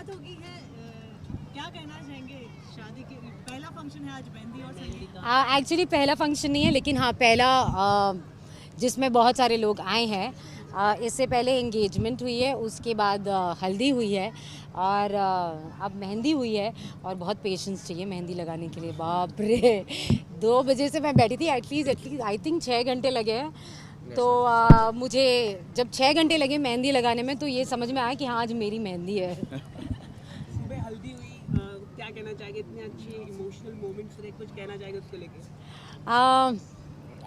बात होगी है क्या कहना चाहेंगे शादी के पहला फंक्शन है आज मेहंदी और संगीत का? एक्चुअली पहला फंक्शन नहीं है, लेकिन हाँ पहला जिसमें बहुत सारे लोग आए हैं। इससे पहले एंगेजमेंट हुई है, उसके बाद हल्दी हुई है और अब मेहंदी हुई है। और बहुत पेशेंस चाहिए मेहंदी लगाने के लिए, बाप रे 2 बजे से मैं बैठी थी, एटलीस्ट आई थिंक 6 घंटे लगे हैं। तो मुझे जब 6 घंटे लगे मेहंदी लगाने में, तो ये समझ में आया कि हाँ आज मेरी मेहंदी है। सुबह हल्दी हुई, क्या कहना चाहेंगे? इतने अच्छे इमोशनल मोमेंट्स थे, कुछ कहना चाहेंगे उसको लेके?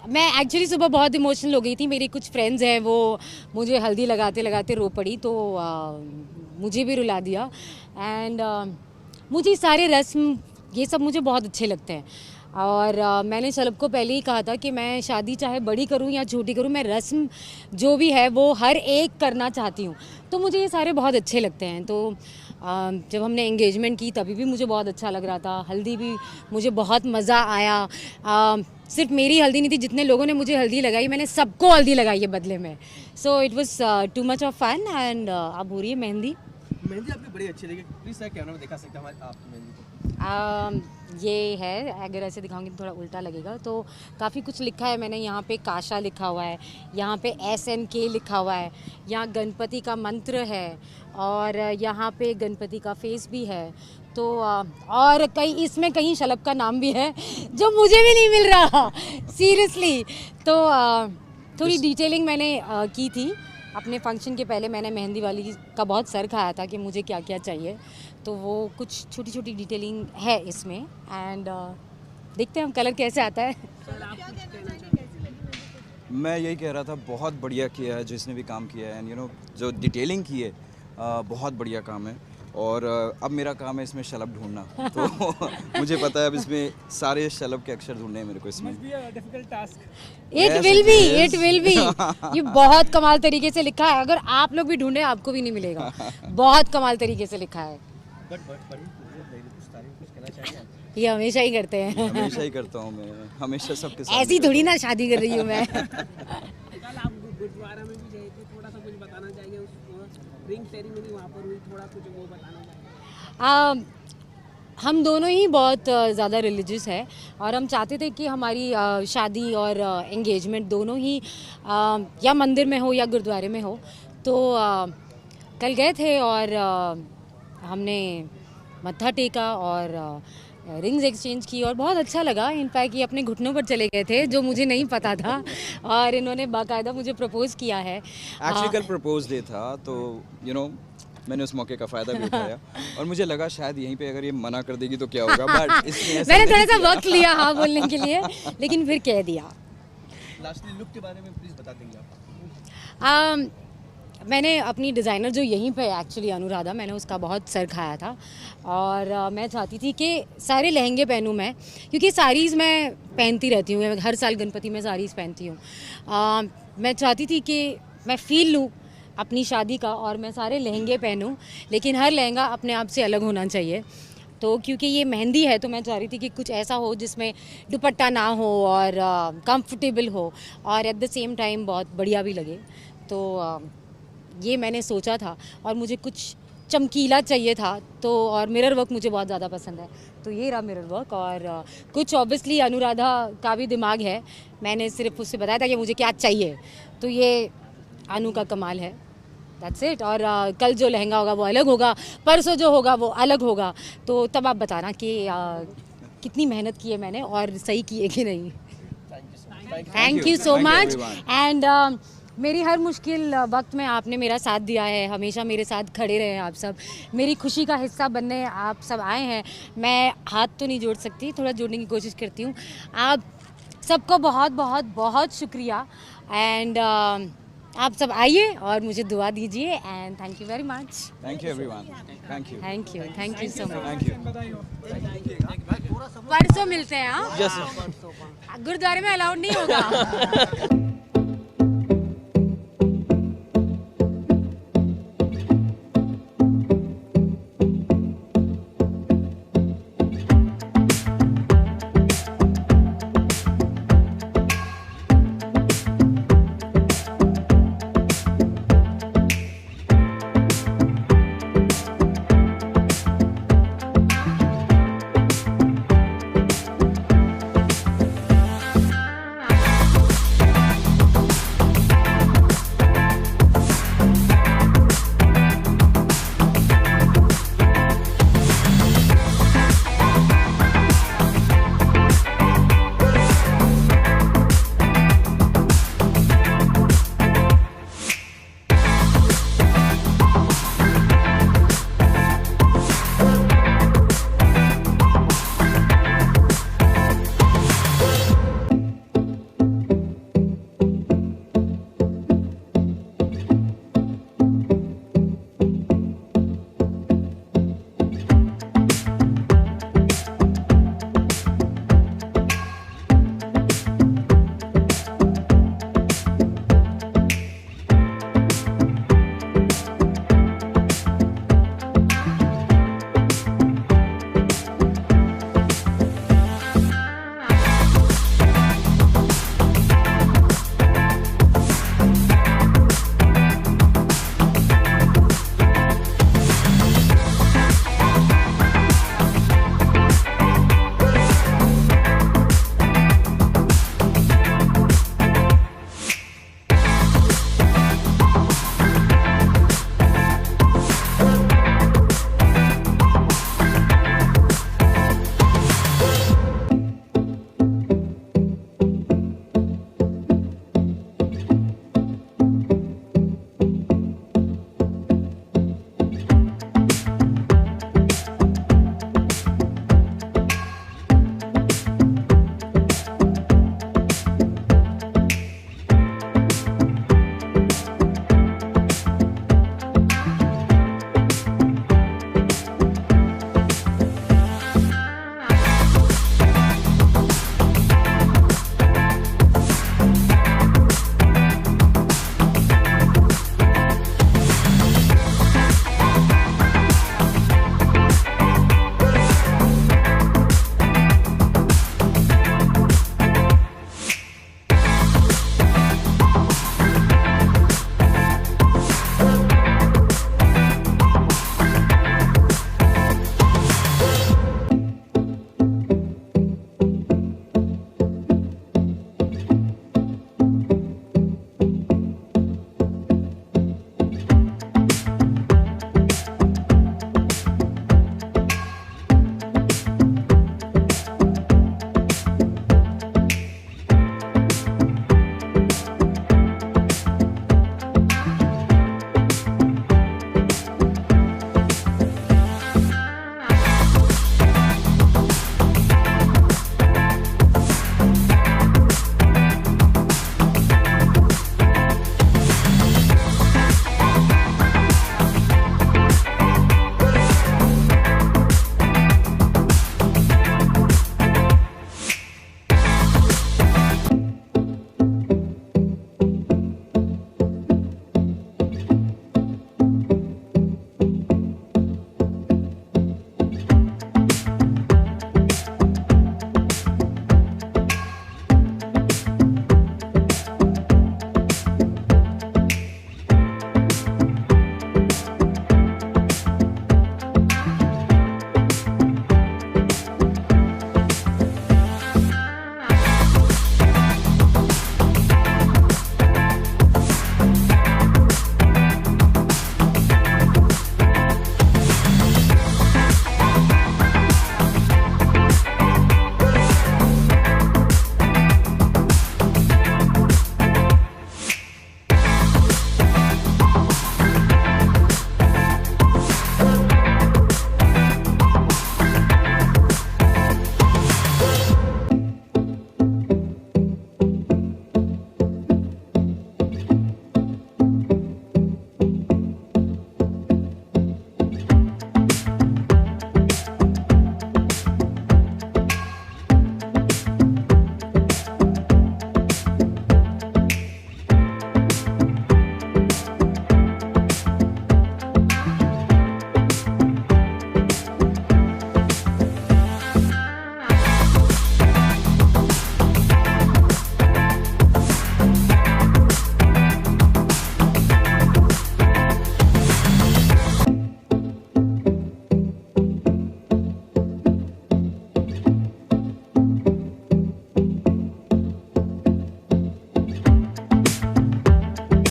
मैं एक्चुअली सुबह बहुत इमोशनल हो गई थी। मेरी कुछ फ्रेंड्स हैं, वो मुझे हल्दी लगाते लगाते रो पड़ी, तो मुझे भी रुला दिया। एंड मुझे सारे रस्म ये सब मुझे बहुत अच्छे लगते हैं। और मैंने शलभ को पहले ही कहा था कि मैं शादी चाहे बड़ी करूं या छोटी करूं, मैं रस्म जो भी है वो हर एक करना चाहती हूं। तो मुझे ये सारे बहुत अच्छे लगते हैं। तो जब हमने एंगेजमेंट की तभी भी मुझे बहुत अच्छा लग रहा था, हल्दी भी मुझे बहुत मज़ा आया। सिर्फ मेरी हल्दी नहीं थी, जितने लोगों ने मुझे हल्दी लगाई मैंने सबको हल्दी लगाई है बदले में। So it was too much of fun. And अब हो रही है मेहंदी। मेहंदी आपकी बड़ी अच्छी लगी, प्लीज सर कैमरा में दिखा सकते हैं हमारे आपकी मेहंदी को? ये है, अगर ऐसे दिखाऊंगी तो थोड़ा उल्टा लगेगा। तो काफ़ी कुछ लिखा है मैंने, यहाँ पे काशा लिखा हुआ है, यहाँ पे SNK लिखा हुआ है, यहाँ गणपति का मंत्र है और यहाँ पे गणपति का फेस भी है। तो और कहीं इसमें कहीं शलभ का नाम भी है जो मुझे भी नहीं मिल रहा सीरियसली। तो थोड़ी डिटेलिंग मैंने की थी अपने फंक्शन के पहले। मैंने मेहंदी वाली का बहुत सर खाया था कि मुझे क्या क्या चाहिए, तो वो कुछ छोटी छोटी डिटेलिंग है इसमें। एंड देखते हैं हम कलर कैसे आता है। मैं यही कह रहा था, बहुत बढ़िया किया है जिसने भी काम किया है। एंड जो डिटेलिंग की है बहुत बढ़िया काम है। और अब मेरा काम है इसमें शलभ ढूंढना। तो मुझे पता है अब इसमें सारे शलभ के अक्षर ढूंढने हैं मेरे को इसमें। इट विल बी ये बहुत कमाल तरीके से लिखा है। अगर आप लोग भी ढूंढे आपको भी नहीं मिलेगा। बहुत कमाल तरीके से लिखा है। ये हमेशा ही करते हैं। हमेशा ही करता हूँ मैं, हमेशा सबके साथ। ऐसी थोड़ी ना शादी कर रही हूँ मैं। कल आप गुरुद्वारा में भी गए थे, थोड़ा सा कुछ बताना चाहिए? उस रिंग सेरेमनी वहाँ पर हुई, थोड़ा कुछ वो बताना चाहिए? हम दोनों ही बहुत ज़्यादा रिलीजियस है और हम चाहते थे कि हमारी शादी और एंगेजमेंट दोनों ही या मंदिर में हो या गुरुद्वारे में हो। तो कल गए थे और हमने मत्था टेका और रिंग्स एक्सचेंज की और बहुत अच्छा लगा। इनफैक्ट ये अपने घुटनों पर चले गए थे, जो मुझे नहीं पता था, और इन्होंने बाकायदा मुझे प्रपोज किया है। एक्चुअली कल प्रपोज डे था, तो मैंने उस मौके का फ़ायदा भी उठाया। और मुझे लगा शायद यहीं पे अगर ये मना कर देगी तो क्या होगा, बट इसने मैंने थोड़ा सा वक्त लिया हाँ बोलने के लिए, लेकिन फिर कह दिया। लास्टली लुक के बारे में प्लीज बता देंगे आप? मैंने अपनी डिज़ाइनर जो यहीं पे एक्चुअली अनुराधा, मैंने उसका बहुत सर खाया था। और मैं चाहती थी कि सारे लहंगे पहनूं मैं, क्योंकि साड़ीज़ मैं पहनती रहती हूँ, हर साल गणपति में साड़ीज़ पहनती हूँ। मैं चाहती थी कि मैं फ़ील लूँ अपनी शादी का और मैं सारे लहंगे पहनूं, लेकिन हर लहंगा अपने आप से अलग होना चाहिए। तो क्योंकि ये मेहंदी है तो मैं चाह रही थी कि कुछ ऐसा हो जिसमें दुपट्टा ना हो और कंफर्टेबल हो और एट द सेम टाइम बहुत बढ़िया भी लगे। तो ये मैंने सोचा था और मुझे कुछ चमकीला चाहिए था। तो और मिरर वर्क मुझे बहुत ज़्यादा पसंद है, तो ये रहा मिरर वर्क। और कुछ ऑब्वियसली अनुराधा का भी दिमाग है, मैंने सिर्फ उससे बताया था कि मुझे क्या चाहिए, तो ये अनु का कमाल है। That's it. और कल जो लहंगा होगा वो अलग होगा, परसों जो होगा वो अलग होगा। तो तब आप बताना कि कितनी मेहनत की है मैंने और सही की है कि नहीं। Thank you so much. And मेरी हर मुश्किल वक्त में आपने मेरा साथ दिया है, हमेशा मेरे साथ खड़े रहे हैं आप सब। मेरी खुशी का हिस्सा बनने आप सब आए हैं। मैं हाथ तो नहीं जोड़ सकती, थोड़ा जोड़ने की कोशिश करती हूँ। आप सबको बहुत बहुत बहुत शुक्रिया। एंड आप सब आइए और मुझे दुआ दीजिए। And thank you very much. Thank you everyone. Thank you so much. Thank you. परसों मिलते हैं। हाँ, गुरुद्वारे में अलाउड नहीं होगा।